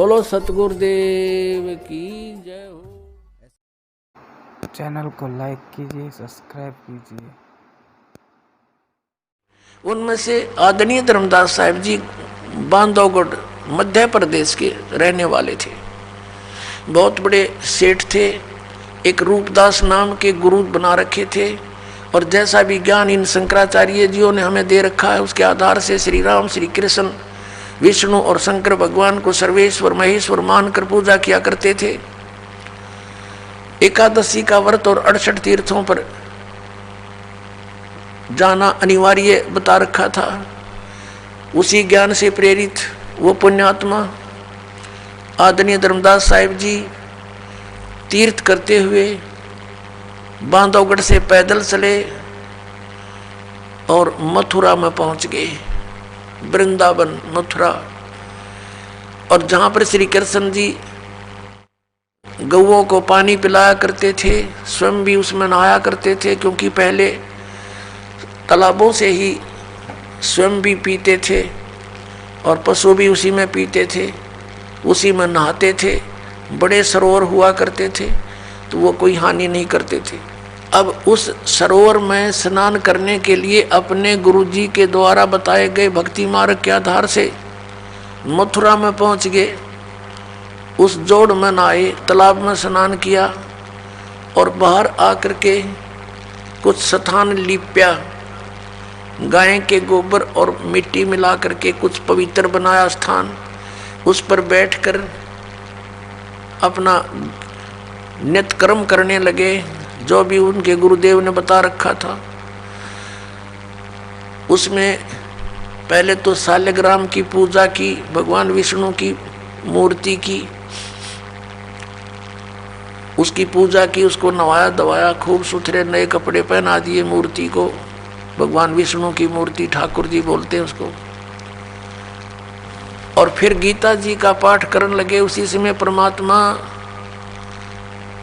बोलो सतगुरुदेव की जय हो। चैनल को लाइक कीजिए, सब्सक्राइब कीजिए। उनमें से आदरणीय धर्मदास साहिब जी बांधवगढ़ मध्य प्रदेश के रहने वाले थे। बहुत बड़े सेठ थे। एक रूपदास नाम के गुरु बना रखे थे और जैसा भी ज्ञान इन शंकराचार्य जियों ने हमें दे रखा है उसके आधार से श्री राम, श्री कृष्ण, विष्णु और शंकर भगवान को सर्वेश्वर महेश्वर मानकर पूजा किया करते थे। एकादशी का व्रत और 68 तीर्थों पर जाना अनिवार्य बता रखा था। उसी ज्ञान से प्रेरित वो पुण्यात्मा आदरणीय धर्मदास साहिब जी तीर्थ करते हुए बांधवगढ़ से पैदल चले और मथुरा में पहुंच गए, वृंदावन मथुरा। और जहां पर श्री कृष्ण जी गौओं को पानी पिलाया करते थे, स्वयं भी उसमें नहाया करते थे, क्योंकि पहले तालाबों से ही स्वयं भी पीते थे और पशु भी उसी में पीते थे, उसी में नहाते थे। बड़े सरोवर हुआ करते थे तो वो कोई हानि नहीं करते थे। अब उस सरोवर में स्नान करने के लिए अपने गुरुजी के द्वारा बताए गए भक्ति मार्ग के आधार से मथुरा में पहुंच गए। उस जोड़ में नहाए, तालाब में स्नान किया और बाहर आकर के कुछ स्थान लिप्या, गाय के गोबर और मिट्टी मिला करके कुछ पवित्र बनाया स्थान। उस पर बैठकर अपना नित्य कर्म करने लगे, जो भी उनके गुरुदेव ने बता रखा था। उसमें पहले तो शालिग्राम की पूजा की, भगवान विष्णु की मूर्ति की, उसकी पूजा की, उसको नवाया धवाया, खूब सुथरे नए कपड़े पहना दिए मूर्ति को। भगवान विष्णु की मूर्ति ठाकुर जी बोलते हैं उसको। और फिर गीता जी का पाठ करने लगे। उसी समय परमात्मा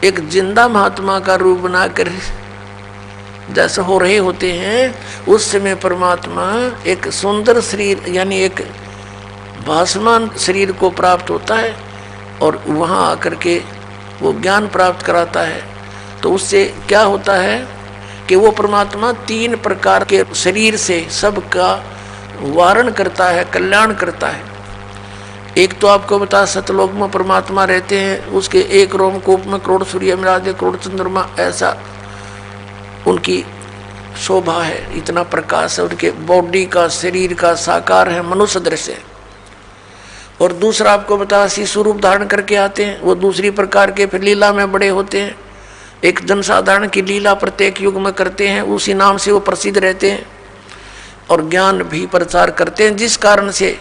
एक जिंदा महात्मा का रूप बनाकर जैसे हो रहे होते हैं, उस समय परमात्मा एक सुंदर शरीर यानी एक भासमान शरीर को प्राप्त होता है और वहां आकर के वो ज्ञान प्राप्त कराता है। तो उससे क्या होता है कि वो परमात्मा 3 प्रकार के शरीर से सबका वारण करता है, कल्याण करता है। एक तो आपको बता, सतलोक में परमात्मा रहते हैं, उसके एक रोमकूप में करोड़ सूर्य मिलादे, करोड़ चंद्रमा, ऐसा उनकी शोभा है, इतना प्रकाश है उनके बॉडी का, शरीर का, साकार है, मनुष्य दृश्य है। और दूसरा आपको बता, शिशु रूप धारण करके आते हैं, वो दूसरी प्रकार के फिर लीला में बड़े होते हैं। एक जनसाधारण की लीला प्रत्येक युग में करते हैं, उसी नाम से वो प्रसिद्ध रहते हैं और ज्ञान भी प्रचार करते हैं, जिस कारण से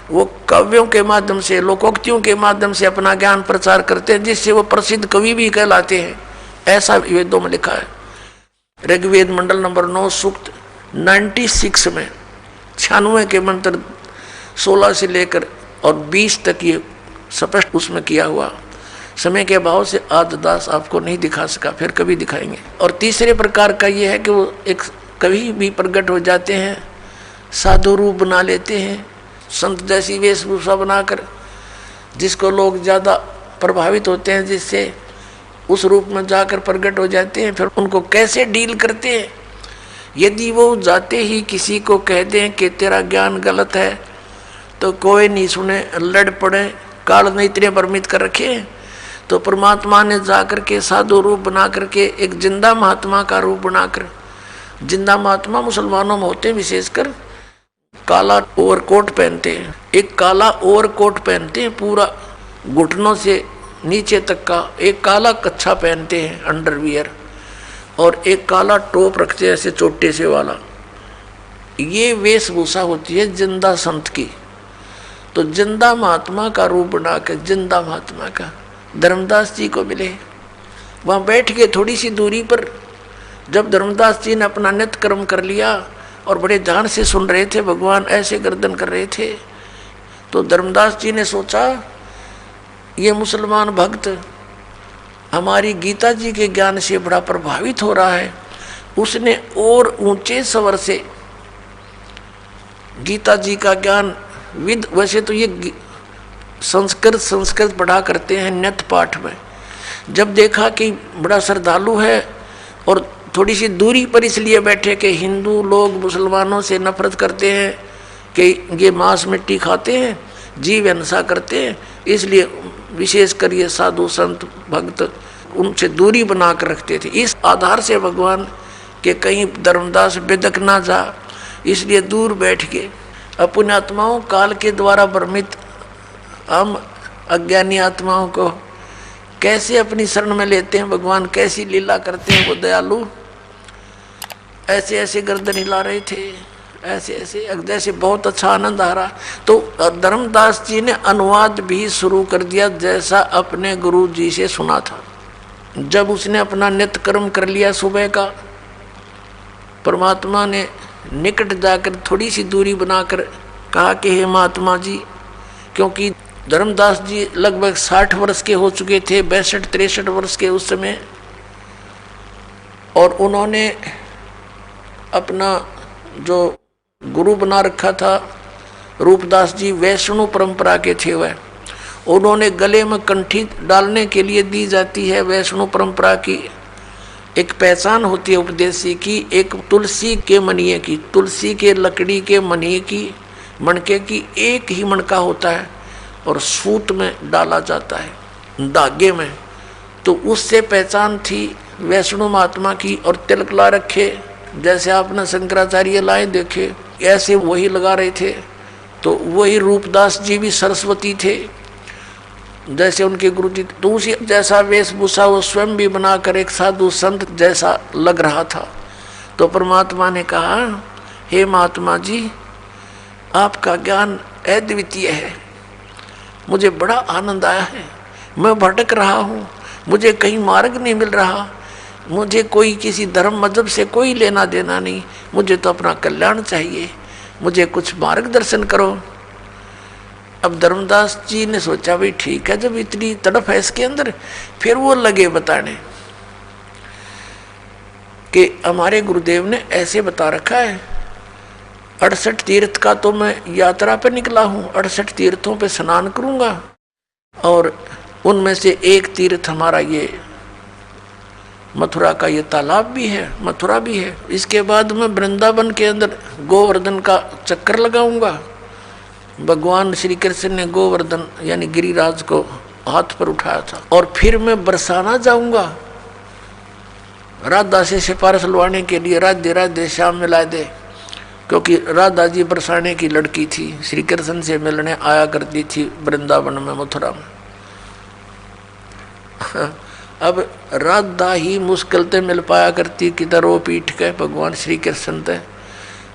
वो कवियों के माध्यम से, लोकोक्तियों के माध्यम से अपना ज्ञान प्रचार करते हैं, जिससे वो प्रसिद्ध कवि भी कहलाते हैं। ऐसा वेदों में लिखा है। ऋग्वेद मंडल नंबर 9 सूक्त 96 में 96 के मंत्र 16 से लेकर और 20 तक ये स्पष्ट उसमें किया हुआ। समय के अभाव से आज दास आपको नहीं दिखा सका, फिर कभी दिखाएंगे। और तीसरे प्रकार का ये है कि वो एक कभी भी प्रकट हो जाते हैं, साधु रूप बना लेते हैं, संत जैसी वेशभूषा बनाकर, जिसको लोग ज़्यादा प्रभावित होते हैं, जिससे उस रूप में जाकर प्रकट हो जाते हैं। फिर उनको कैसे डील करते हैं? यदि वो जाते ही किसी को कह दें कि तेरा ज्ञान गलत है तो कोई नहीं सुने, लड़ पड़े, काल ने इतने भ्रमित कर रखे हैं। तो परमात्मा ने जाकर के साधु रूप बना करके एक जिंदा महात्मा का रूप बनाकर, जिंदा महात्मा मुसलमानों में होते हैं, विशेषकर काला ओवरकोट पहनते हैं। एक काला ओवरकोट पहनते हैं पूरा घुटनों से नीचे तक का, एक काला कच्छा पहनते हैं अंडरवियर, और एक काला टोप रखते हैं ऐसे चोटे से वाला। ये वेशभूषा होती है जिंदा संत की। तो जिंदा महात्मा का रूप बनाकर, जिंदा महात्मा का धर्मदास जी को मिले। वहाँ बैठ के थोड़ी सी दूरी पर जब धर्मदास जी ने अपना नित्य कर्म कर लिया और बड़े ध्यान से सुन रहे थे, भगवान ऐसे गर्दन कर रहे थे, तो धर्मदास जी ने सोचा ये मुसलमान भक्त हमारी गीता जी के ज्ञान से बड़ा प्रभावित हो रहा है। उसने और ऊंचे स्वर से गीता जी का ज्ञान विद, वैसे तो ये संस्कृत पढ़ा करते हैं नित्य पाठ में। जब देखा कि बड़ा श्रद्धालु है और थोड़ी सी दूरी पर इसलिए बैठे कि हिंदू लोग मुसलमानों से नफरत करते हैं कि ये मांस मिट्टी खाते हैं, जीव हिंसा करते हैं, इसलिए विशेषकर ये साधु संत भक्त उनसे दूरी बना कर रखते थे। इस आधार से भगवान के कहीं धर्मदास बिदक ना जा, इसलिए दूर बैठ के अपने आत्माओं काल के द्वारा भ्रमित हम अज्ञानी आत्माओं को कैसे अपनी शरण में लेते हैं, भगवान कैसी लीला करते हैं वो दयालु। ऐसे ऐसे गर्दन हिला रहे थे, ऐसे ऐसे जैसे बहुत अच्छा आनंद आ रहा। तो धर्मदास जी ने अनुवाद भी शुरू कर दिया जैसा अपने गुरु जी से सुना था। जब उसने अपना नित्य कर्म कर लिया सुबह का, परमात्मा ने निकट जाकर थोड़ी सी दूरी बनाकर कहा कि हे महात्मा जी, क्योंकि धर्मदास जी लगभग 60 वर्ष के हो चुके थे, 62-63 वर्ष के उस समय, और उन्होंने अपना जो गुरु बना रखा था रूपदास जी वैष्णव परंपरा के थे। वह उन्होंने गले में कंठी डालने के लिए दी जाती है वैष्णव परंपरा की एक पहचान होती है उपदेशी की, एक तुलसी के मनिए की, तुलसी के लकड़ी के मनिए की, मणके की एक ही मणका होता है और सूत में डाला जाता है धागे में। तो उससे पहचान थी वैष्णव महात्मा की। और तिलक ला रखे, जैसे आपने शंकराचार्य लाए देखे ऐसे वही लगा रहे थे। तो वही रूपदास जी भी सरस्वती थे जैसे उनके गुरु जी, तो उसी जैसा वेशभूषा वो स्वयं भी बनाकर एक साधु संत जैसा लग रहा था। तो परमात्मा ने कहा, हे महात्मा जी, आपका ज्ञान अद्वितीय है, मुझे बड़ा आनंद आया है। मैं भटक रहा हूँ, मुझे कहीं मार्ग नहीं मिल रहा, मुझे कोई किसी धर्म मजहब से कोई लेना देना नहीं, मुझे तो अपना कल्याण चाहिए, मुझे कुछ मार्गदर्शन करो। अब धर्मदास जी ने सोचा भाई ठीक है, जब इतनी तड़प है इसके अंदर, फिर वो लगे बताने कि हमारे गुरुदेव ने ऐसे बता रखा है, 68 तीर्थ का तो मैं यात्रा पे निकला हूँ, 68 तीर्थों पे स्नान करूँगा और उनमें से एक तीर्थ हमारा ये मथुरा का ये तालाब भी है, मथुरा भी है। इसके बाद मैं वृंदावन के अंदर गोवर्धन का चक्कर लगाऊंगा। भगवान श्री कृष्ण ने गोवर्धन यानी गिरिराज को हाथ पर उठाया था। और फिर मैं बरसाना जाऊंगा, राधा से सिफारिश लवाने के लिए, राधे राधे श्याम मिला दे, क्योंकि राधा जी बरसाने की लड़की थी, श्री कृष्ण से मिलने आया करती थी वृंदावन में, मथुरा में। अब राधा ही मुश्किल से मिल पाया करती किधर वो पीठ के भगवान श्री कृष्ण थे,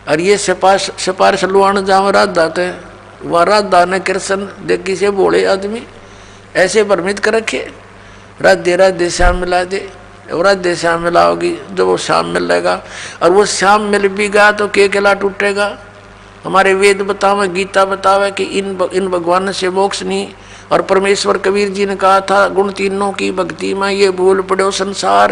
और ये सिफारिश लुआन जाओ राधा थे, वह राधा ने कृष्ण देखी से बोले आदमी ऐसे भ्रमित कर रखे, राधे राधे श्याम मिला दे, और राधे श्याम मिलाओगी जब वो श्याम मिलेगा, और वो श्याम मिल भी गया तो के किला टूटेगा। हमारे वेद बतावे, गीता बतावे कि इन भगवान से मोक्ष नहीं। और परमेश्वर कबीर जी ने कहा था, गुण तीनों की भक्ति में ये भूल पड़ो संसार,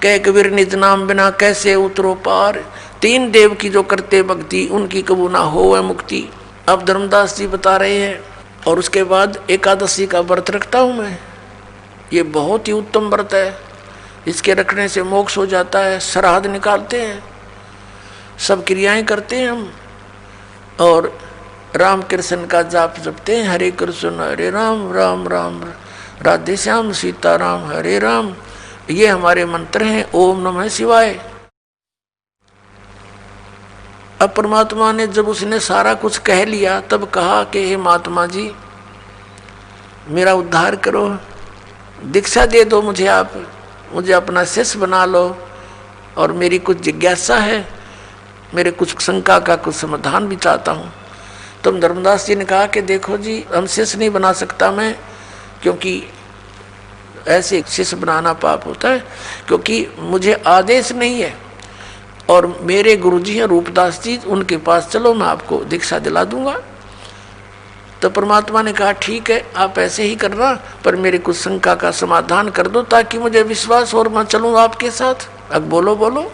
कह कबीर निज नाम बिना कैसे उतरो पार, तीन देव की जो करते भक्ति उनकी कबू ना हो वह मुक्ति। अब धर्मदास जी बता रहे हैं। और उसके बाद एकादशी का व्रत रखता हूँ मैं, ये बहुत ही उत्तम व्रत है, इसके रखने से मोक्ष हो जाता है। श्राद्ध निकालते हैं, सब क्रियाएं करते हैं हम, और राम कृष्ण का जाप जपते हैं, हरे कृष्ण हरे राम राम राम राधे श्याम सीता राम हरे राम। ये हमारे मंत्र हैं, ओम नमः शिवाय। अब परमात्मा ने जब उसने सारा कुछ कह लिया तब कहा कि हे महात्मा जी, मेरा उद्धार करो, दीक्षा दे दो मुझे, आप मुझे अपना शिष्य बना लो, और मेरी कुछ जिज्ञासा है, मेरे कुछ शंका का कुछ समाधान भी चाहता हूँ। तो धर्मदास जी ने कहा कि देखो जी, हम शिष्य नहीं बना सकता मैं, क्योंकि ऐसे शिष्य बनाना पाप होता है, क्योंकि मुझे आदेश नहीं है, और मेरे गुरुजी हैं रूपदास जी, उनके पास चलो, मैं आपको दीक्षा दिला दूंगा। तो परमात्मा ने कहा ठीक है, आप ऐसे ही करना, पर मेरे कुछ शंका का समाधान कर दो ताकि मुझे विश्वास और मैं चलूँ आपके साथ। अब बोलो बोलो।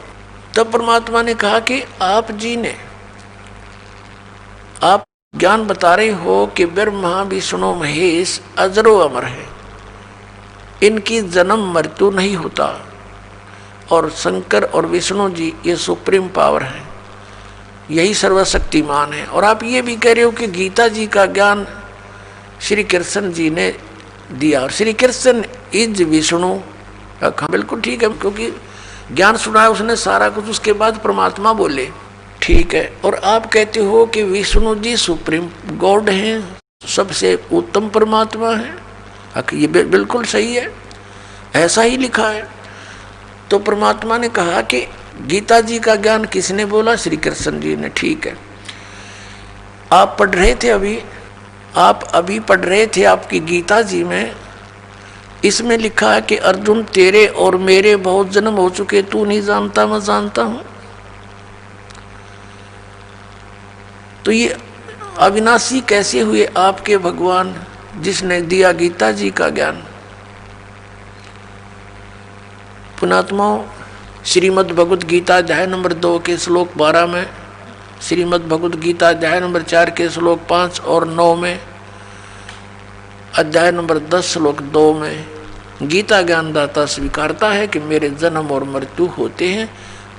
तब परमात्मा ने कहा कि आप ज्ञान बता रहे हो कि ब्रह्मा विष्णु महेश अजरो अमर है, इनकी जन्म मृत्यु नहीं होता, और शंकर और विष्णु जी ये सुप्रीम पावर है, यही सर्वशक्तिमान है। और आप ये भी कह रहे हो कि गीता जी का ज्ञान श्री कृष्ण जी ने दिया, और श्री कृष्ण इज विष्णु। बिल्कुल ठीक है, क्योंकि ज्ञान सुनाया उसने सारा कुछ, उसके बाद परमात्मा बोले, ठीक है। और आप कहते हो कि विष्णु जी सुप्रीम गॉड हैं, सबसे उत्तम परमात्मा है। ये बिल्कुल सही है, ऐसा ही लिखा है। तो परमात्मा ने कहा कि गीता जी का ज्ञान किसने बोला? श्री कृष्ण जी ने। ठीक है, आप पढ़ रहे थे अभी, आप अभी पढ़ रहे थे आपकी गीता जी में, इसमें लिखा है कि अर्जुन तेरे और मेरे बहुत जन्म हो चुके, तू नहीं जानता मैं जानता हूं। तो ये अविनाशी कैसे हुए आपके भगवान जिसने दिया गीता जी का ज्ञान? पुणात्माओं, श्रीमद् भगवद गीता अध्याय नंबर 2 के श्लोक 12 में, श्रीमद् भगवद गीता अध्याय नंबर 4 के श्लोक 5 और 9 में, अध्याय नंबर 10 श्लोक 2 में गीता ज्ञानदाता स्वीकारता है कि मेरे जन्म और मृत्यु होते हैं,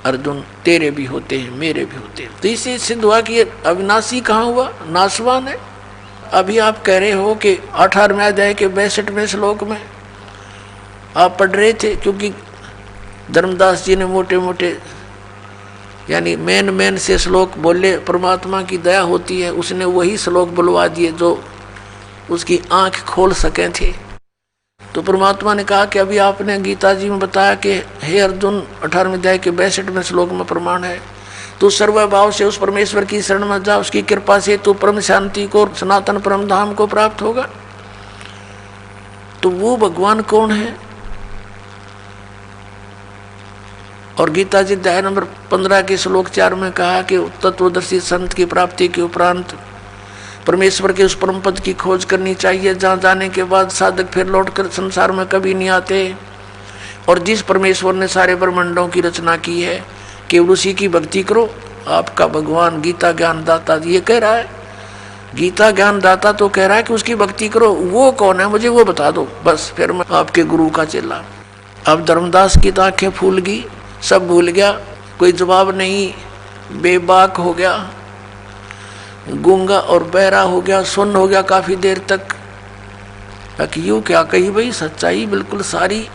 अर्जुन तेरे भी होते हैं, मेरे भी होते हैं। तो इससे सिद्ध हुआ कि ये अविनाशी कहाँ हुआ? नाशवान है। अभी आप कह रहे हो कि 18वें अध्याय के 62वें श्लोक में आप पढ़ रहे थे, क्योंकि धर्मदास जी ने मोटे मोटे यानी मेन से श्लोक बोले, परमात्मा की दया होती है, उसने वही श्लोक बुलवा दिए जो उसकी आंख खोल सके थे। तो परमात्मा ने कहा कि अभी आपने गीता जी में बताया कि हे अर्जुन 18वें अध्याय के 62वें श्लोक में प्रमाण है, तू सर्वभाव से उस परमेश्वर की शरण में जा, उसकी कृपा से तू परम शांति को, सनातन परम धाम को प्राप्त होगा। तो वो भगवान कौन है? और गीता जी अध्याय नंबर 15 के श्लोक 4 में कहा कि तत्वदर्शी संत की प्राप्ति के उपरांत परमेश्वर के उस परम पद की खोज करनी चाहिए, जहाँ जाने के बाद साधक फिर लौटकर संसार में कभी नहीं आते। और जिस परमेश्वर ने सारे ब्रह्मांडों की रचना की है, केवल उसी की भक्ति करो। आपका भगवान गीता ज्ञानदाता ये कह रहा है, गीता ज्ञानदाता तो कह रहा है कि उसकी भक्ति करो। वो कौन है मुझे वो बता दो, बस फिर मैं आपके गुरु का चेला। अब धर्मदास की तो आंखें फूल गई, सब भूल गया, कोई जवाब नहीं, बेबाक हो गया, गूंगा और बहरा हो गया, सुन्न हो गया काफी देर तक। यूं क्या कही भाई, सच्चाई बिल्कुल सारी।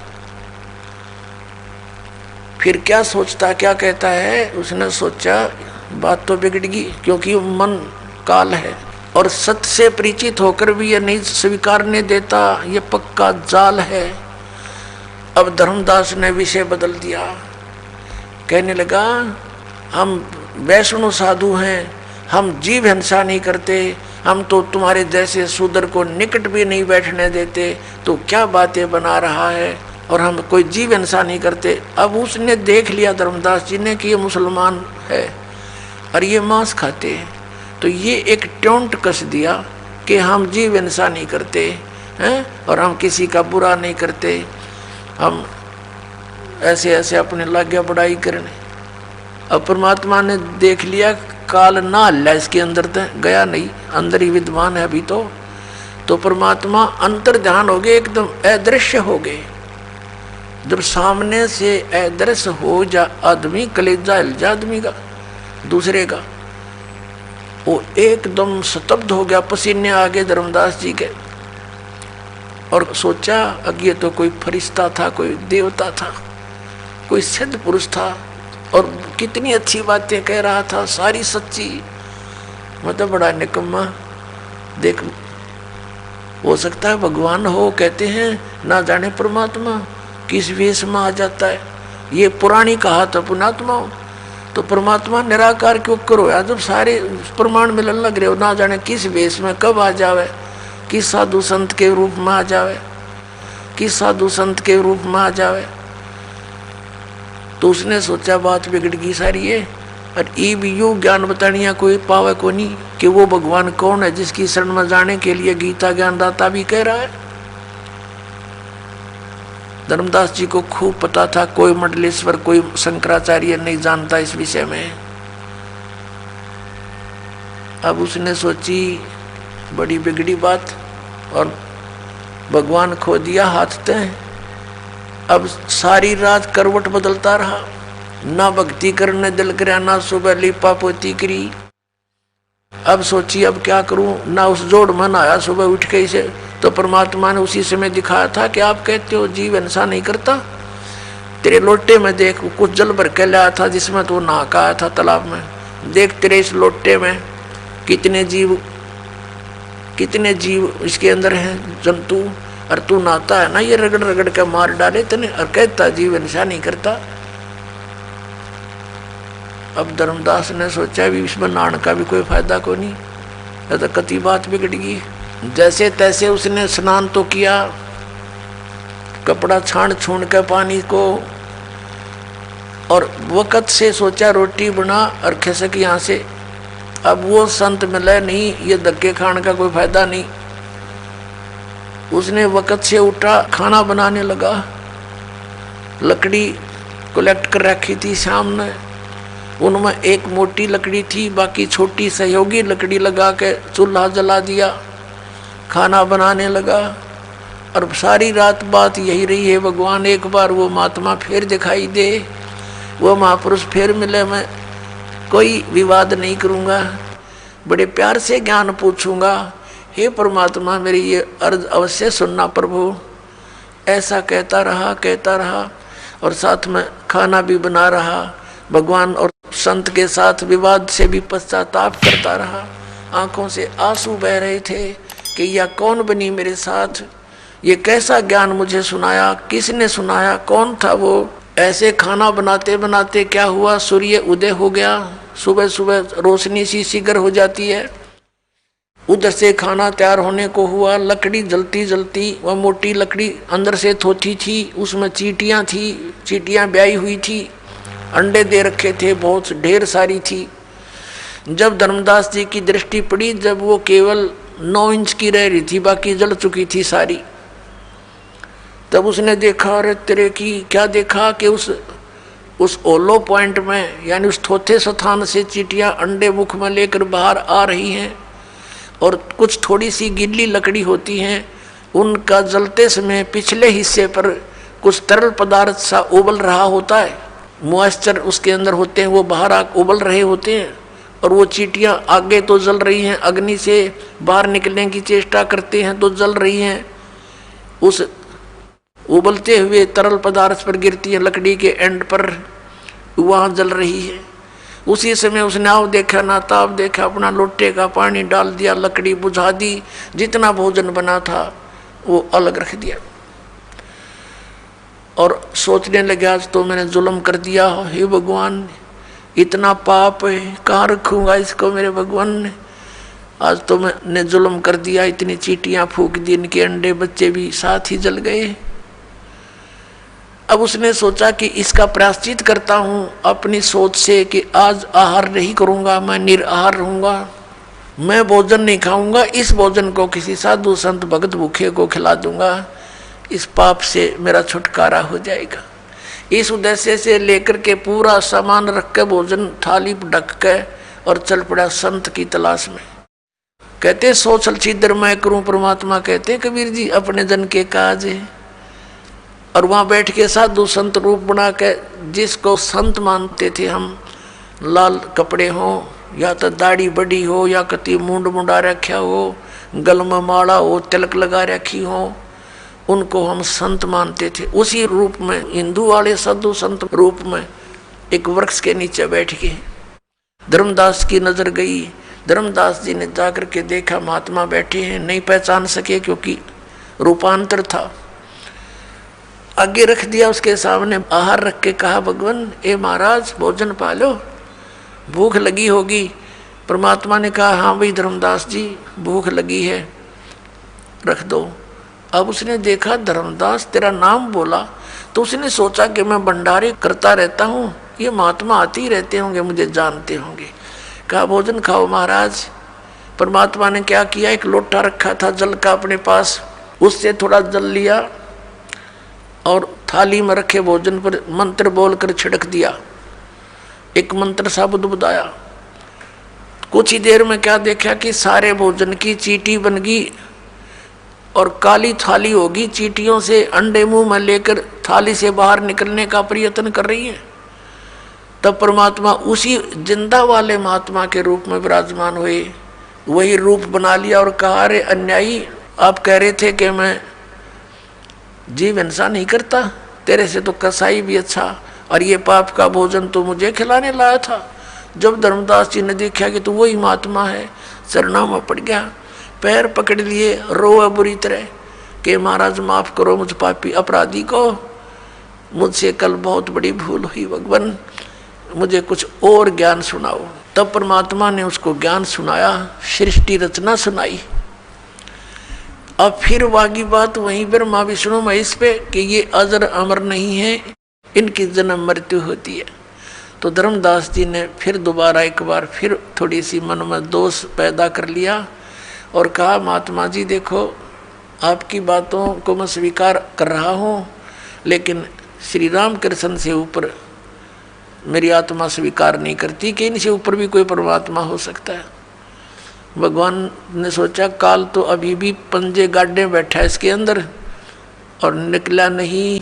फिर क्या सोचता, क्या कहता है? उसने सोचा बात तो बिगड़ गई, क्योंकि मन काल है और सत्य से परिचित होकर भी ये नहीं स्वीकारने देता, ये पक्का जाल है। अब धर्मदास ने विषय बदल दिया, कहने लगा हम वैष्णव साधु हैं, हम जीव हिंसा नहीं करते, हम तो तुम्हारे जैसे शूद्र को निकट भी नहीं बैठने देते, तो क्या बातें बना रहा है, और हम कोई जीव हिंसा नहीं करते। अब उसने देख लिया धर्मदास जी ने कि ये मुसलमान है और ये मांस खाते हैं, तो ये एक टोंट कस दिया कि हम जीव हिंसा नहीं करते हैं और हम किसी का बुरा नहीं करते, हम ऐसे ऐसे अपने लाग्या बढ़ाई करने। अब परमात्मा ने देख लिया काल ना हल्ला इसके अंदर गया नहीं, अंदर ही विद्वान है अभी तो परमात्मा अंतर ध्यान हो गए, एकदम अदृश्य हो गए। जब सामने से अदृश्य हो जा आदमी, कलेजा हिल जा आदमी का दूसरे का, वो एकदम स्तब्ध हो गया, पसीने आ गए धर्मदास जी के। और सोचा अब ये तो कोई फरिश्ता था, कोई देवता था, कोई सिद्ध पुरुष था, और कितनी अच्छी बातें कह रहा था, सारी सच्ची। मतलब बड़ा निकम्मा। देख, हो सकता है भगवान हो, कहते हैं ना जाने परमात्मा किस वेश में आ जाता है। ये पुरानी कहा था पुणात्मा। तो परमात्मा निराकार क्यों करो यार, जब सारे प्रमाण मिलन लग रहे हो, ना जाने किस वेश में कब आ जावे, किस साधु संत के रूप में आ जावे, किस साधु संत के रूप में आ जावे। तो उसने सोचा बात बिगड़ गई सारी है, और ये भी यू ज्ञान बतानिया कोई पावे को नहीं कि वो भगवान कौन है जिसकी शरण में जाने के लिए गीता ज्ञानदाता भी कह रहा है। धर्मदास जी को खूब पता था, कोई मंडलेश्वर कोई शंकराचार्य नहीं जानता इस विषय में। अब उसने सोची बड़ी बिगड़ी बात, और भगवान खो दिया हाथ तय। अब सारी रात करवट बदलता रहा, ना भक्ति करने दिल करया, ना सुबह लिपा पोती करी। अब सोची अब क्या करूं, ना उस जोड़ मन आया सुबह उठ के इसे। तो परमात्मा ने उसी समय दिखाया था कि आप कहते हो जीव ऐसा नहीं करता, तेरे लोटे में देख कुछ जल भर के लाया था जिसमें तो नहा का आया था तालाब में, देख तेरे इस लोटे में कितने जीव इसके अंदर हैं जंतु, और तू नहाता है ना, ये रगड़ रगड़ के मार डाले तने, और कहता जीव ऐसा नहीं करता। अब धर्मदास ने सोचा भी इसमें नहाने का भी कोई फायदा को नहीं, तो कति बात बिगड़ गई। जैसे तैसे उसने स्नान तो किया, कपड़ा छान छून के पानी को, और वक़्त से सोचा रोटी बना और खिसक यहाँ से। अब वो संत मिले नहीं, ये धक्के खाने का कोई फायदा नहीं। उसने वक़्त से उठा, खाना बनाने लगा। लकड़ी कलेक्ट कर रखी थी सामने, उनमें एक मोटी लकड़ी थी, बाकी छोटी सहयोगी लकड़ी लगा के चूल्हा जला दिया, खाना बनाने लगा। और सारी रात बात यही रही है, भगवान एक बार वो महात्मा फिर दिखाई दे, वो महापुरुष फिर मिले, मैं कोई विवाद नहीं करूँगा, बड़े प्यार से ज्ञान पूछूंगा, हे परमात्मा मेरी ये अर्ज अवश्य सुनना प्रभु। ऐसा कहता रहा और साथ में खाना भी बना रहा। भगवान और संत के साथ विवाद से भी पश्चाताप करता रहा। आंखों से आंसू बह रहे थे कि यह कौन बनी मेरे साथ, ये कैसा ज्ञान मुझे सुनाया, किसने सुनाया, कौन था वो। ऐसे खाना बनाते बनाते क्या हुआ, सूर्य उदय हो गया, सुबह सुबह रोशनी सी शीघ्र हो जाती है। उधर से खाना तैयार होने को हुआ, लकड़ी जलती जलती, वह मोटी लकड़ी अंदर से थोथी थी, उसमें चींटियाँ थी, चींटियाँ ब्याई हुई थी, अंडे दे रखे थे, बहुत ढेर सारी थी। जब धर्मदास जी की दृष्टि पड़ी, जब वो केवल 9 इंच की रह रही थी, बाकी जल चुकी थी सारी, तब उसने देखा, अरे तेरे की क्या देखा कि उस ओलो पॉइंट में, यानी उस थोथे स्थान से चींटियाँ अंडे मुख में लेकर बाहर आ रही हैं, और कुछ थोड़ी सी गीली लकड़ी होती हैं, उनका जलते समय पिछले हिस्से पर कुछ तरल पदार्थ सा उबल रहा होता है, मॉइस्चर उसके अंदर होते हैं, वो बाहर उबल रहे होते हैं, और वो चींटियाँ आगे तो जल रही हैं, अग्नि से बाहर निकलने की चेष्टा करते हैं तो जल रही हैं, उस उबलते हुए तरल पदार्थ पर गिरती है, लकड़ी के एंड पर वहाँ जल रही है। उसी समय उसने आव देखा ना ताव देखा, अपना लोटे का पानी डाल दिया, लकड़ी बुझा दी, जितना भोजन बना था वो अलग रख दिया, और सोचने लगे आज तो मैंने जुल्म कर दिया, हे भगवान इतना पाप है, कहाँ रखूँगा इसको मेरे भगवान ने, आज तो मैंने जुल्म कर दिया, इतनी चींटियाँ फूंक दी, इनके अंडे बच्चे भी साथ ही जल गए। अब उसने सोचा कि इसका प्रायश्चित करता हूँ अपनी सोच से कि आज आहार नहीं करूँगा, मैं निराहार रहूँगा, मैं भोजन नहीं खाऊँगा, इस भोजन को किसी साधु संत भगत भूखे को खिला दूँगा, इस पाप से मेरा छुटकारा हो जाएगा। इस उद्देश्य से लेकर के पूरा सामान रख के भोजन थाली ढक के और चल पड़ा संत की तलाश में। कहते सो छल छिद्र मैं करूँ, परमात्मा कहते कबीर जी अपने जन के काज है। और वहाँ बैठ के साधु संत रूप बना के, जिसको संत मानते थे हम, लाल कपड़े हो या तो दाढ़ी बड़ी हो या कति मुंड मुंडा रखा हो, गल में माला हो, तिलक लगा रखी हो, उनको हम संत मानते थे। उसी रूप में हिंदू वाले साधु संत रूप में एक वृक्ष के नीचे बैठ के धर्मदास की नजर गई। धर्मदास जी ने जाकर के देखा महात्मा बैठे हैं, नहीं पहचान सके क्योंकि रूपांतर था। आगे रख दिया उसके सामने, आहार रख के कहा भगवान ए महाराज भोजन पालो, भूख लगी होगी। परमात्मा ने कहा हाँ भाई धर्मदास जी भूख लगी है, रख दो। अब उसने देखा धर्मदास तेरा नाम बोला, तो उसने सोचा कि मैं भंडारे करता रहता हूँ, ये महात्मा आते ही रहते होंगे, मुझे जानते होंगे। कहा भोजन खाओ महाराज। परमात्मा ने क्या किया, एक लोटा रखा था जल का अपने पास, उससे थोड़ा जल लिया और थाली में रखे भोजन पर मंत्र बोलकर छिड़क दिया। एक मंत्र सा बुदबुदाया, कुछ ही देर में क्या देखा कि सारे भोजन की चींटी बन गई और काली थाली होगी, चींटियों से अंडे मुंह में लेकर थाली से बाहर निकलने का प्रयत्न कर रही है। तब परमात्मा उसी जिंदा वाले महात्मा के रूप में विराजमान हुए, वही रूप बना लिया और कहा, अरे अन्यायी, आप कह रहे थे कि मैं जीव हिंसा नहीं करता, तेरे से तो कसाई भी अच्छा, और ये पाप का भोजन तो मुझे खिलाने लाया था। जब धर्मदास जी ने देखा कि तो वही महात्मा है, चरणों में पड़ गया, पैर पकड़ लिए, रोआ बुरी तरह कि महाराज माफ करो मुझ पापी अपराधी को, मुझसे कल बहुत बड़ी भूल हुई, भगवान मुझे कुछ और ज्ञान सुनाओ। तब परमात्मा ने उसको ज्ञान सुनाया, सृष्टि रचना सुनाई। अब फिर वागी बात वहीं ब्रह्मा विष्णु महेश पे कि ये अजर अमर नहीं है, इनकी जन्म मृत्यु होती है। तो धर्मदास जी ने फिर दोबारा एक बार फिर थोड़ी सी मन में दोष पैदा कर लिया और कहा, महात्मा जी देखो, आपकी बातों को मैं स्वीकार कर रहा हूँ, लेकिन श्री राम कृष्ण से ऊपर मेरी आत्मा स्वीकार नहीं करती कि इनसे ऊपर भी कोई परमात्मा हो सकता है। भगवान ने सोचा, काल तो अभी भी पंजे गाड्डे बैठा है इसके अंदर और निकला नहीं।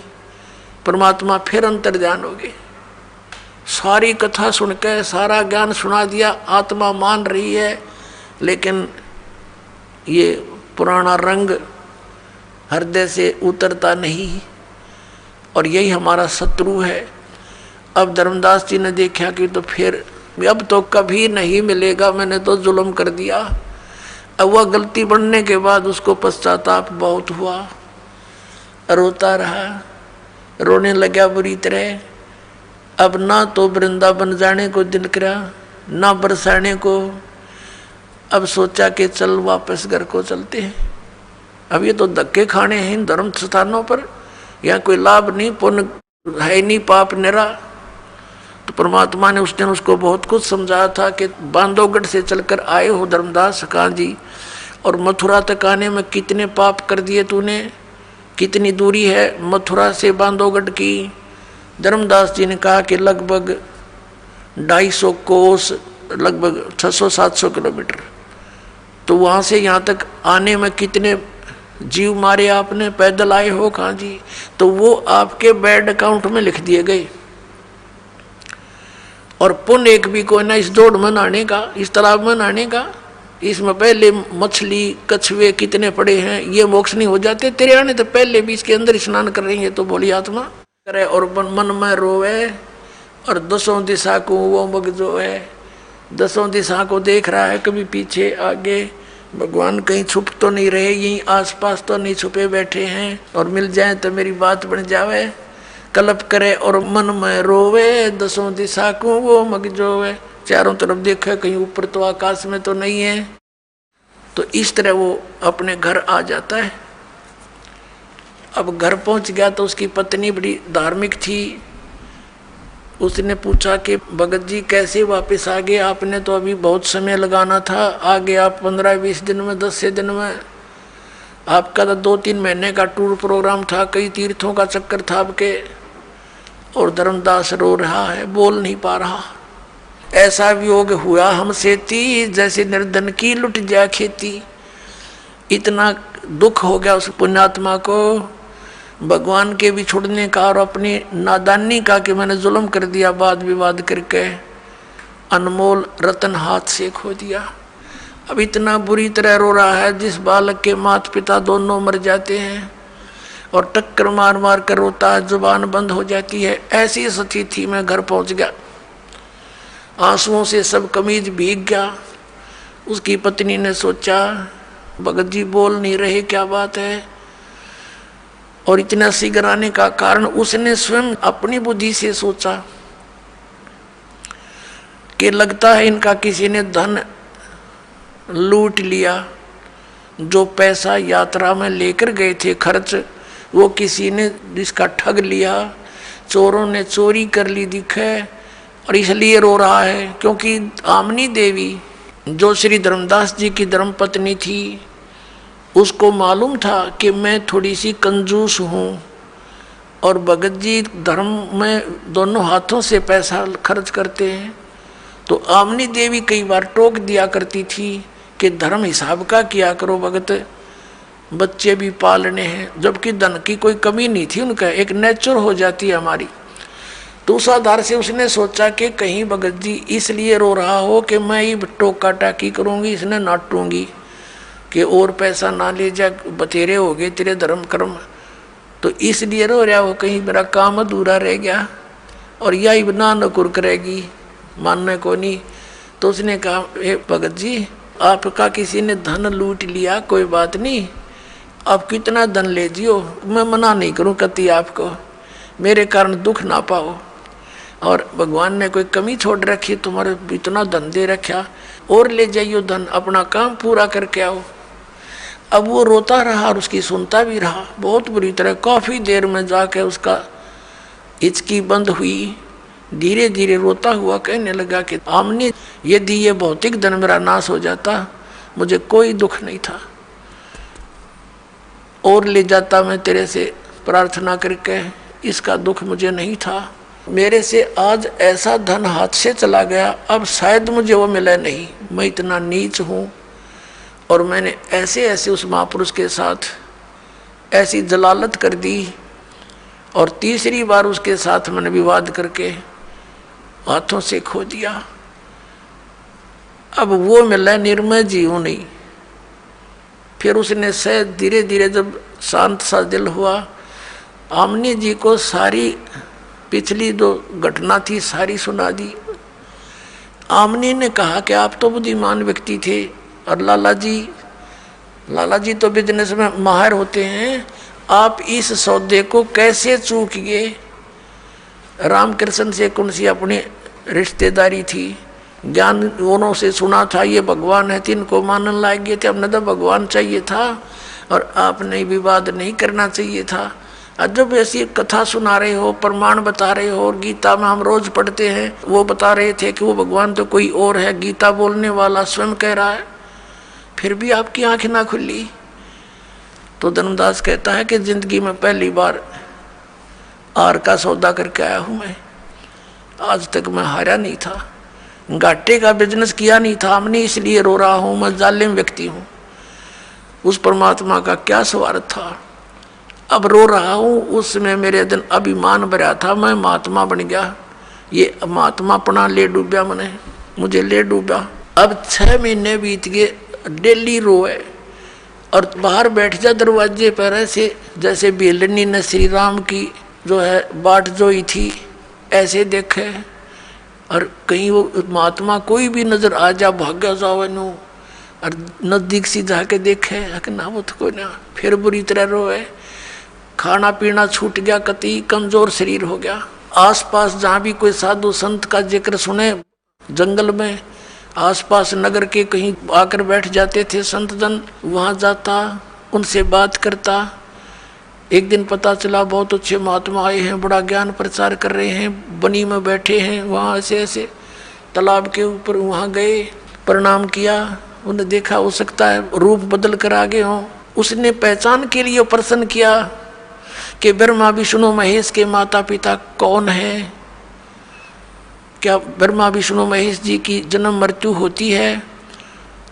परमात्मा फिर अंतर्ध्यान हो गए, सारी कथा सुनकर सारा ज्ञान सुना दिया, आत्मा मान रही है, लेकिन ये पुराना रंग हृदय से उतरता नहीं और यही हमारा शत्रु है। अब धर्मदास जी ने देखा कि तो फिर अब तो कभी नहीं मिलेगा, मैंने तो जुल्म कर दिया। अब वह गलती बढ़ने के बाद उसको पश्चाताप बहुत हुआ, रोता रहा, रोने लगा बुरी तरह। अब ना तो वृंदावन जाने को दिल करा, ना बरसाने को। अब सोचा कि चल वापस घर को चलते हैं, अब ये तो धक्के खाने हैं इन धर्म स्थानों पर, यहाँ कोई लाभ नहीं, पुण्य है नहीं, पाप निरा। तो परमात्मा ने उस दिन उसको बहुत कुछ समझाया था कि बांधवगढ़ से चलकर आए हो धर्मदास कां जी, और मथुरा तक आने में कितने पाप कर दिए तूने, कितनी दूरी है मथुरा से बांधवगढ़ की। धर्मदास जी ने कहा कि लगभग 250 कोस, लगभग 600-700 किलोमीटर। तो वहाँ से यहाँ तक आने में कितने जीव मारे आपने, पैदल आए हो कहाँ जी, तो वो आपके बैड अकाउंट में लिख दिए गए। और पुण्य एक भी कोई ना इस दौड़ में नहाने का, इस तालाब में नहाने का, इसमें पहले मछली कछुए कितने पड़े हैं, ये मोक्ष नहीं हो जाते तेरे आने तो पहले भी इसके अंदर स्नान कर रही है। तो बोली आत्मा करे और मन में रोवे और 10 दिशा को वो मग जो है 10 दिशा को देख रहा है, कभी पीछे आगे, भगवान कहीं छुप तो नहीं रहे, यहीं आसपास तो नहीं छुपे बैठे हैं, और मिल जाए तो मेरी बात बन जावे। कल्प करे और मन में रोवे, 10 दिशा को वो मग जोवे, चारों तरफ देखे कहीं ऊपर तो आकाश में तो नहीं है। तो इस तरह वो अपने घर आ जाता है। अब घर पहुंच गया तो उसकी पत्नी बड़ी धार्मिक थी, उसने पूछा कि भगत जी कैसे वापस आ गए, आपने तो अभी बहुत समय लगाना था, आगे आप 15-20 दिन में, 10 दिन में, आपका तो 2-3 महीने का टूर प्रोग्राम था, कई तीर्थों का चक्कर था आपके। और धर्मदास रो रहा है, बोल नहीं पा रहा। ऐसा वियोग हुआ हमसे थी जैसे निर्धन की लुट जा खेती। इतना दुख हो गया उस पुण्यात्मा को भगवान के भी छोड़ने का और अपनी नादानी का कि मैंने जुल्म कर दिया, वाद विवाद करके अनमोल रतन हाथ से खो दिया। अब इतना बुरी तरह रो रहा है, जिस बालक के माता पिता दोनों मर जाते हैं और टक्कर मार मार कर रोता है, जुबान बंद हो जाती है। ऐसी स्थिति में घर पहुंच गया, आंसुओं से सब कमीज भीग गया। उसकी पत्नी ने सोचा भगत जी बोल नहीं रहे, क्या बात है, और इतना शीघ्र आने का कारण उसने स्वयं अपनी बुद्धि से सोचा कि लगता है इनका किसी ने धन लूट लिया, जो पैसा यात्रा में लेकर गए थे खर्च, वो किसी ने इसका ठग लिया, चोरों ने चोरी कर ली दिखे, और इसलिए रो रहा है। क्योंकि आमनी देवी जो श्री धर्मदास जी की धर्मपत्नी थी, उसको मालूम था कि मैं थोड़ी सी कंजूस हूँ और भगत जी धर्म में दोनों हाथों से पैसा खर्च करते हैं, तो आमनी देवी कई बार टोक दिया करती थी कि धर्म हिसाब का किया करो भगत, बच्चे भी पालने हैं, जबकि धन की कोई कमी नहीं थी उनका, एक नेचर हो जाती है हमारी। तो उस आधार से उसने सोचा कि कहीं भगत जी इसलिए रो रहा हो कि मैं ही टोका टाकी करूंगी, इसने नाटूंगी कि और पैसा ना ले जा, बतेरे हो गए तेरे धर्म कर्म, तो इसलिए रो रहा हो कहीं मेरा काम अधूरा रह गया और यही बना नकुर करेगी, मानने को नहीं। तो उसने कहा हे भगत जी, आपका किसी ने धन लूट लिया, कोई बात नहीं, आप कितना धन ले जियो, मैं मना नहीं करूं कति आपको, मेरे कारण दुख ना पाओ। और भगवान ने कोई कमी छोड़ रखी, तुम्हारे इतना धन दे रखा, और ले जाइयो धन, अपना काम पूरा करके आओ। अब वो रोता रहा और उसकी सुनता भी रहा बहुत बुरी तरह। काफ़ी देर में जाके उसका हिचकी बंद हुई, धीरे धीरे रोता हुआ कहने लगा कि आमनी, यदि ये भौतिक धन मेरा नाश हो जाता मुझे कोई दुख नहीं था, और ले जाता मैं तेरे से प्रार्थना करके, इसका दुख मुझे नहीं था। मेरे से आज ऐसा धन हाथ से चला गया, अब शायद मुझे वो मिले नहीं, मैं इतना नीच हूँ। और मैंने ऐसे ऐसे उस महापुरुष के साथ ऐसी जलालत कर दी, और तीसरी बार उसके साथ मैंने विवाद करके हाथों से खो दिया। अब वो मिला निर्मय जीव नहीं। फिर उसने से धीरे धीरे जब शांत सा दिल हुआ, आमनी जी को सारी पिछली जो घटना थी सारी सुना दी। आमनी ने कहा कि आप तो बुद्धिमान व्यक्ति थे, और लाला जी तो बिजनेस में माहिर होते हैं, आप इस सौदे को कैसे चूक गए। रामकृष्ण से कौन सी अपनी रिश्तेदारी थी, ज्ञान उन्होंने से सुना था ये भगवान है, तीन को मानने लायक गए थे, अपने तो भगवान चाहिए था और आपने विवाद नहीं करना चाहिए था। जब ऐसी कथा सुना रहे हो, प्रमाण बता रहे हो, और गीता में हम रोज पढ़ते हैं, वो बता रहे थे कि वो भगवान तो कोई और है, गीता बोलने वाला स्वयं कह रहा है, फिर भी आपकी आंख ना खुली। तो धर्मदास कहता है कि जिंदगी में पहली बार आर का सौदा करके आया हूं मैं, आज तक मैं हारा नहीं था, घाटे का बिजनेस किया नहीं था हमने, इसलिए रो रहा हूं, मैं जालिम व्यक्ति हूं। उस परमात्मा का क्या स्वार्थ था, अब रो रहा हूं। उसमें मेरे दिन अभिमान भरा था, मैं महात्मा बन गया, ये महात्मा अपना ले डूबा, मुझे ले डूबा। अब 6 महीने बीत गए, डेली रोए और बाहर बैठ जा दरवाजे पर, ऐसे जैसे बेलनी ने श्री राम की जो है बाट जोई थी ऐसे देखे, और कहीं वो महात्मा कोई भी नजर आ जा भाग्य जाओ नो, और नजदीक से जाके देखे कि ना वो तो कोई ना, फिर बुरी तरह रोए। खाना पीना छूट गया, कति कमजोर शरीर हो गया। आसपास जहाँ भी कोई साधु संत का जिक्र सुने, जंगल में आसपास नगर के कहीं आकर बैठ जाते थे संत जन, वहाँ जाता, उनसे बात करता। एक दिन पता चला बहुत अच्छे महात्मा आए हैं, बड़ा ज्ञान प्रचार कर रहे हैं, बनी में बैठे हैं, वहाँ ऐसे ऐसे तालाब के ऊपर, वहाँ गए, प्रणाम किया, उन्हें देखा हो सकता है रूप बदल कर आगे हों। उसने पहचान के लिए प्रश्न किया कि ब्रह्मा विष्णु महेश के माता पिता कौन है, क्या ब्रह्मा विष्णु महेश जी की जन्म मृत्यु होती है?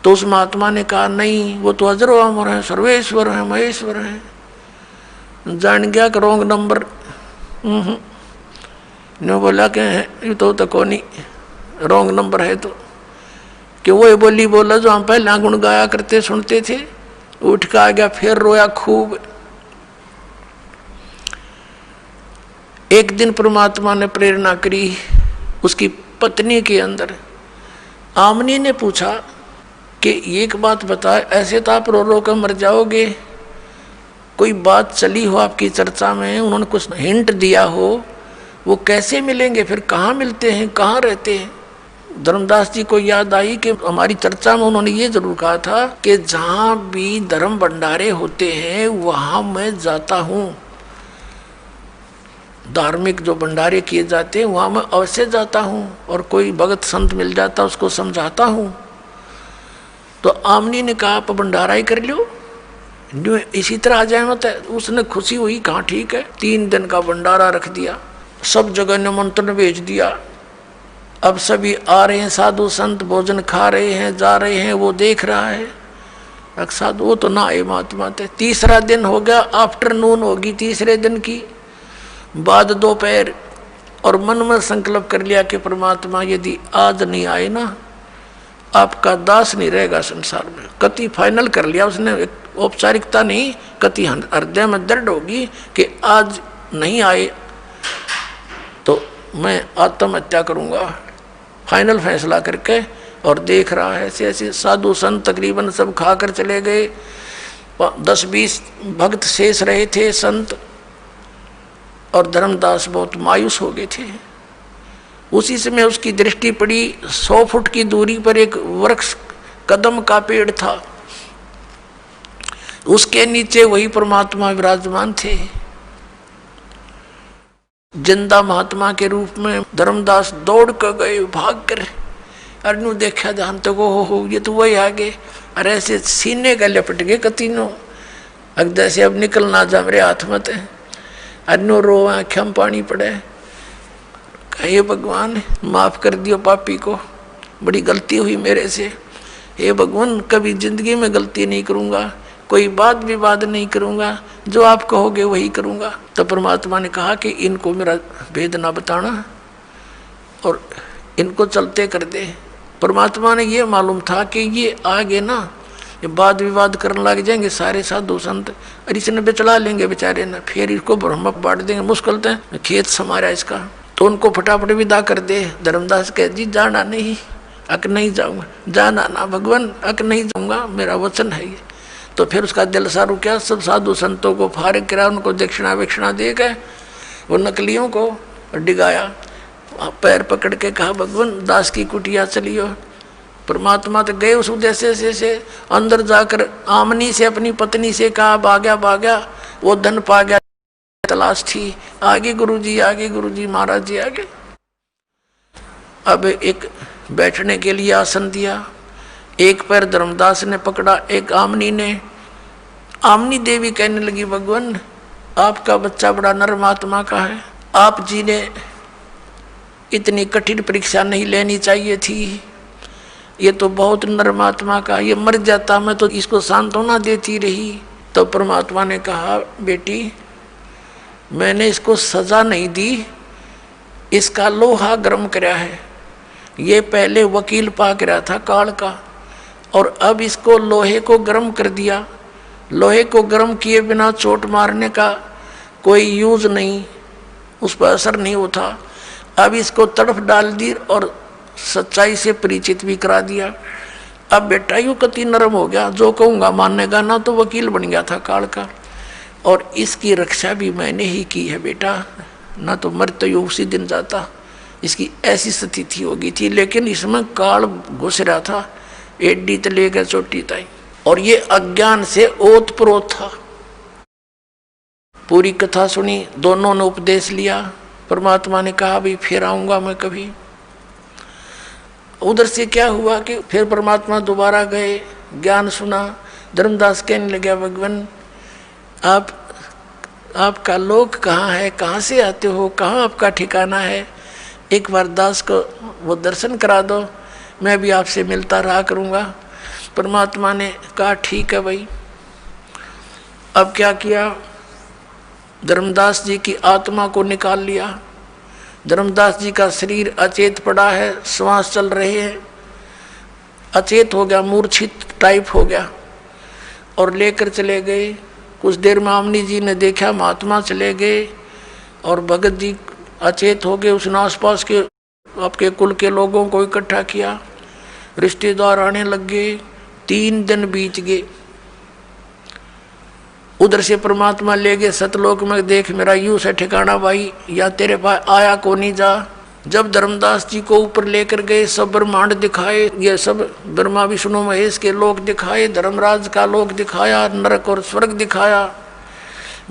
तो उस महात्मा ने कहा नहीं, वो तो अजरो अमर है, सर्वेश्वर है, महेश्वर है। जान गया कि रॉन्ग नंबर। ने बोला कि ये तो कौन रॉन्ग नंबर है, तो कि वो बोली बोला जो हम पहले गुण गाया करते सुनते थे। उठ के आ गया, फिर रोया खूब। एक दिन परमात्मा ने प्रेरणा करी उसकी पत्नी के अंदर। आमनी ने पूछा कि एक बात बता, ऐसे तो आप रो रो कर मर जाओगे, कोई बात चली हो आपकी चर्चा में, उन्होंने कुछ हिंट दिया हो, वो कैसे मिलेंगे, फिर कहाँ मिलते हैं, कहाँ रहते हैं? धर्मदास जी को याद आई कि हमारी चर्चा में उन्होंने ये जरूर कहा था कि जहाँ भी धर्म भंडारे होते हैं वहाँ मैं जाता हूँ, धार्मिक जो भंडारे किए जाते हैं वहाँ मैं अवश्य जाता हूँ, और कोई भगत संत मिल जाता उसको समझाता हूँ। तो आमनी ने कहा आप भंडारा ही कर लो, इसी तरह आ जाए मत। उसने खुशी हुई, कहाँ ठीक है। 3 दिन का भंडारा रख दिया, सब जगह निमंत्रण भेज दिया, अब सभी आ रहे हैं, साधु संत भोजन खा रहे हैं, जा रहे हैं, वो देख रहा है। अब साधु वो तो ना आए महात्मा थे। तीसरा दिन हो गया, आफ्टरनून होगी तीसरे दिन की, बाद दोपहर, और मन में संकल्प कर लिया कि परमात्मा यदि आज नहीं आए ना, आपका दास नहीं रहेगा संसार में। कति फाइनल कर लिया उसने, औपचारिकता नहीं, कति हृदय में दृढ़ होगी कि आज नहीं आए तो मैं आत्महत्या करूंगा, फाइनल फैसला करके। और देख रहा है ऐसे ऐसे साधु संत तकरीबन सब खाकर चले गए, 10-20 भक्त शेष रहे थे संत, और धर्मदास बहुत मायूस हो गए थे। उसी समय उसकी दृष्टि पड़ी, 100 फुट की दूरी पर एक वृक्ष कदम का पेड़ था, उसके नीचे वही परमात्मा विराजमान थे, जिंदा महात्मा के रूप में। धर्मदास दौड़ कर गए, भाग कर, अरनू देखा ध्यान तक, हो ये तो वही आ गए। अरे ऐसे सीने का लपट गए कतीनों, अगदा से अब निकल ना जा मेरे हाथ में। अरनू रो, आँखों में पानी पड़े, हे भगवान माफ कर दियो पापी को, बड़ी गलती हुई मेरे से। हे भगवान कभी जिंदगी में गलती नहीं करूँगा, कोई बात विवाद नहीं करूँगा, जो आप कहोगे वही करूँगा। तो परमात्मा ने कहा कि इनको मेरा भेद ना बताना और इनको चलते कर दे। परमात्मा ने ये मालूम था कि ये आगे ना ये वाद विवाद करने लग जाएंगे सारे साधु संत, और इसने बेचला लेंगे बेचारे ना, फिर इसको ब्रह्म बांट देंगे, मुश्किल है खेत समारा इसका। तो उनको फटाफट विदा कर दे। धर्मदास कह जी जाना नहीं, अक नहीं जाऊंगा, जाना ना भगवान, अक नहीं जाऊंगा, मेरा वचन है ये। तो फिर उसका दिल सा रुका, सब साधु संतों को फारिग करा, उनको दक्षिणा विक्षिणा दे गए, वो नकलियों को डिगाया, पैर पकड़ के कहा भगवान दास की कुटिया चलियो। परमात्मा तो गए उस उद्देश्य से अंदर जाकर आमनी से अपनी पत्नी से कहा भाग्या, वो धन पा गया, तलाश थी, आगे गुरुजी, आगे गुरुजी, महाराज जी आगे। अब एक बैठने के लिए आसन दिया, एक पैर धर्मदास ने पकड़ा, एक आमनी ने। आमनी देवी कहने लगी भगवान आपका बच्चा बड़ा नर्म आत्मा का है, आप जी ने इतनी कठिन परीक्षा नहीं लेनी चाहिए थी, ये तो बहुत नर्म आत्मा का, ये मर जाता मैं तो इसको सांत्वना देती रही। तो परमात्मा ने कहा बेटी मैंने इसको सजा नहीं दी, इसका लोहा गर्म कराया है, ये पहले वकील पाक रहा था काल का, और अब इसको लोहे को गर्म कर दिया। लोहे को गर्म किए बिना चोट मारने का कोई यूज नहीं, उस पर असर नहीं होता। अब इसको तड़फ डाल दी और सच्चाई से परिचित भी करा दिया। अब बेटा यूँ कति नरम हो गया, जो कहूँगा मानेगा ना, तो वकील बन गया था काल का, और इसकी रक्षा भी मैंने ही की है बेटा, ना तो मर तो यू उसी दिन जाता, इसकी ऐसी स्थिति हो गई थी। लेकिन इसमें काल घुस रहा था, एडी तो लेकर चोटी ताई, और ये अज्ञान से ओत प्रोत था। पूरी कथा सुनी, दोनों ने उपदेश लिया। परमात्मा ने कहा भाई फिर आऊंगा मैं कभी। उधर से क्या हुआ कि फिर परमात्मा दोबारा गए, ज्ञान सुना। धर्मदास कहने लगा भगवान आपका लोक कहाँ है, कहाँ से आते हो, कहाँ आपका ठिकाना है, एक बार दास को वो दर्शन करा दो, मैं भी आपसे मिलता रहा करूँगा। परमात्मा ने कहा ठीक है भाई। अब क्या किया, धर्मदास जी की आत्मा को निकाल लिया। धर्मदास जी का शरीर अचेत पड़ा है, श्वास चल रहे हैं, अचेत हो गया, मूर्छित टाइप हो गया, और लेकर चले गए। कुछ देर में आमनी जी ने देखा महात्मा चले गए, और भगत जी अचेत हो गए। उसने आसपास के आपके कुल के लोगों को इकट्ठा किया, रिश्तेदार आने लग गए। 3 दिन बीत गए। उधर से परमात्मा ले गए सतलोक में, देख मेरा यूं से ठिकाना भाई, या तेरे पास आया को नहीं जा। जब धर्मदास जी को ऊपर लेकर गए, सब ब्रह्मांड दिखाए, ये सब ब्रह्मा विष्णु महेश के लोक दिखाए, धर्मराज का लोक दिखाया, नरक और स्वर्ग दिखाया,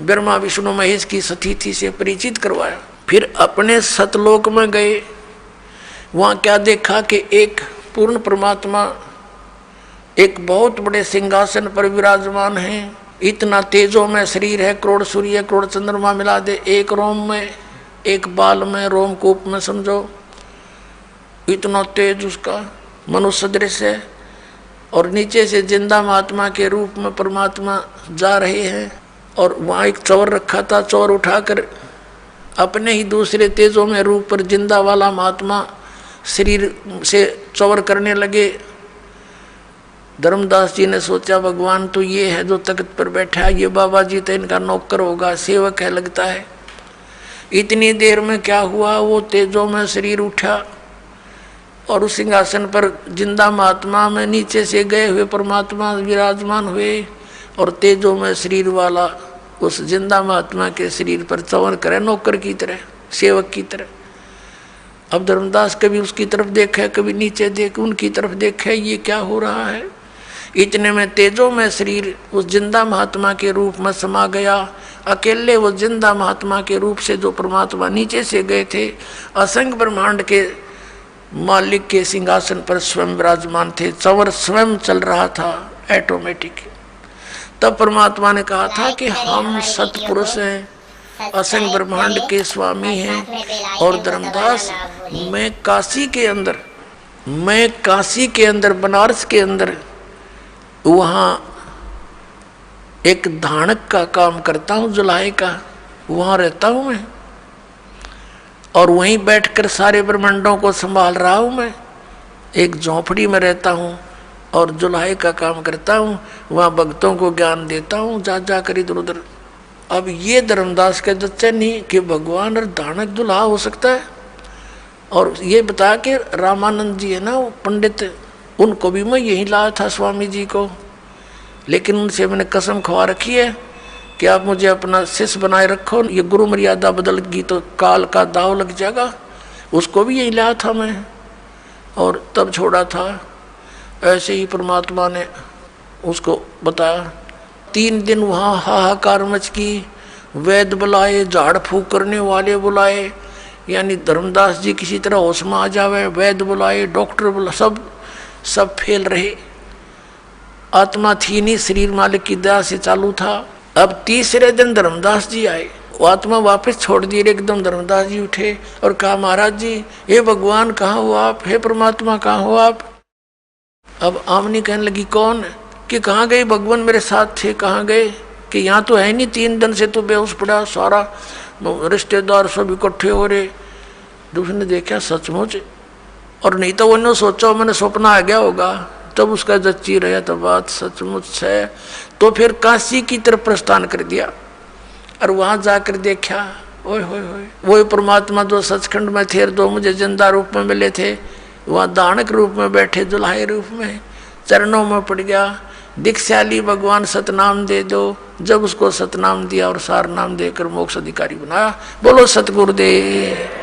ब्रह्मा विष्णु महेश की स्थिति से परिचित करवाया। फिर अपने सतलोक में गए, वहाँ क्या देखा कि एक पूर्ण परमात्मा एक बहुत बड़े सिंहासन पर विराजमान है। इतना तेजो में शरीर है, करोड़ सूर्य करोड़ चंद्रमा मिला दे, एक रोम में, एक बाल में, रोमकूप में समझो। इतना तेज उसका मनुष्य सदृश है, और नीचे से जिंदा महात्मा के रूप में परमात्मा जा रहे हैं। और वहाँ एक चौर रखा था, चौर उठाकर अपने ही दूसरे तेजों में रूप पर जिंदा वाला महात्मा शरीर से चौर करने लगे। धर्मदास जी ने सोचा भगवान तो ये है जो तख्त पर बैठा है, ये बाबा जी तो इनका नौकर होगा, सेवक है लगता है। इतनी देर में क्या हुआ, वो तेजों में शरीर उठा और उस सिंहासन पर जिंदा महात्मा में नीचे से गए हुए परमात्मा विराजमान हुए, और तेजों में शरीर वाला उस जिंदा महात्मा के शरीर पर चौर करे, नौकर की तरह, सेवक की तरह। अब धर्मदास कभी उसकी तरफ देखे, कभी नीचे देखे, उनकी तरफ देखे, ये क्या हो रहा है। इतने में तेजों में शरीर उस जिंदा महात्मा के रूप में समा गया। अकेले वो जिंदा महात्मा के रूप से जो परमात्मा नीचे से गए थे, असंख्य ब्रह्मांड के मालिक के सिंहासन पर स्वयं विराजमान थे। चौर स्वयं चल रहा था ऑटोमेटिक। तब परमात्मा ने कहा था कि हम सतपुरुष हैं, असंख्य ब्रह्मांड के स्वामी हैं। और धर्मदास, मैं काशी के अंदर बनारस के अंदर वहाँ एक धानक का काम करता हूँ, जुलाई का, वहाँ रहता हूँ मैं, और वहीं बैठकर सारे ब्रह्मांडों को संभाल रहा हूँ मैं। एक झोंपड़ी में रहता हूँ और जुलाई का काम करता हूँ, वहाँ भक्तों को ज्ञान देता हूँ जा कर इधर उधर। अब ये धर्मदास के दच्चे नहीं कि भगवान और धानक दुल्हा हो सकता है। और ये बता के रामानंद जी है ना, वो पंडित, उनको भी मैं यही लाया था स्वामी जी को, लेकिन उनसे मैंने कसम खवा रखी है कि आप मुझे अपना शिष्य बनाए रखो, ये गुरु मर्यादा बदल गई तो काल का दाव लग जाएगा। उसको भी यही लाया था मैं, और तब छोड़ा था। ऐसे ही परमात्मा ने उसको बताया। 3 दिन वहाँ हाहाकार मच की, वैद्य बुलाए, झाड़ फूक करने वाले बुलाए, यानी धर्मदास जी किसी तरह होश में आ जावे, वैद्य बुलाए, डॉक्टर बुलाए, सब फेल रहे। आत्मा थी नहीं, शरीर मालिक की दया से चालू था। अब तीसरे दिन धर्मदास जी आए, वो आत्मा वापस छोड़ दी। एकदम धर्मदास जी उठे और कहा, महाराज जी, हे भगवान कहाँ हो आप, हे परमात्मा कहाँ हो आप। अब आमनी कहने लगी, कौन, कि कहाँ गए भगवान, मेरे साथ थे, कहाँ गए, कि यहाँ तो है नहीं, 3 दिन से तो बेहोश पड़ा, सारा रिश्तेदार सब इकट्ठे हो रहे। दूसरे ने देखा सचमुच, और नहीं तो उन्होंने सोचा मैंने सपना आ गया होगा, तब उसका जच्ची रहा तो बात सचमुच है। तो फिर काशी की तरफ प्रस्थान कर दिया, और वहाँ जाकर देखा, ओए होए होए, वही परमात्मा जो सचखंड में थे, जो मुझे जिंदा रूप में मिले थे, वहाँ दानक रूप में बैठे, दुल्हाई रूप में, चरणों में पड़ गया। दीक्षाली भगवान सतनाम दे दो। जब उसको सतनाम दिया और सार नाम देकर मोक्ष अधिकारी बनाया। बोलो सतगुरुदेव।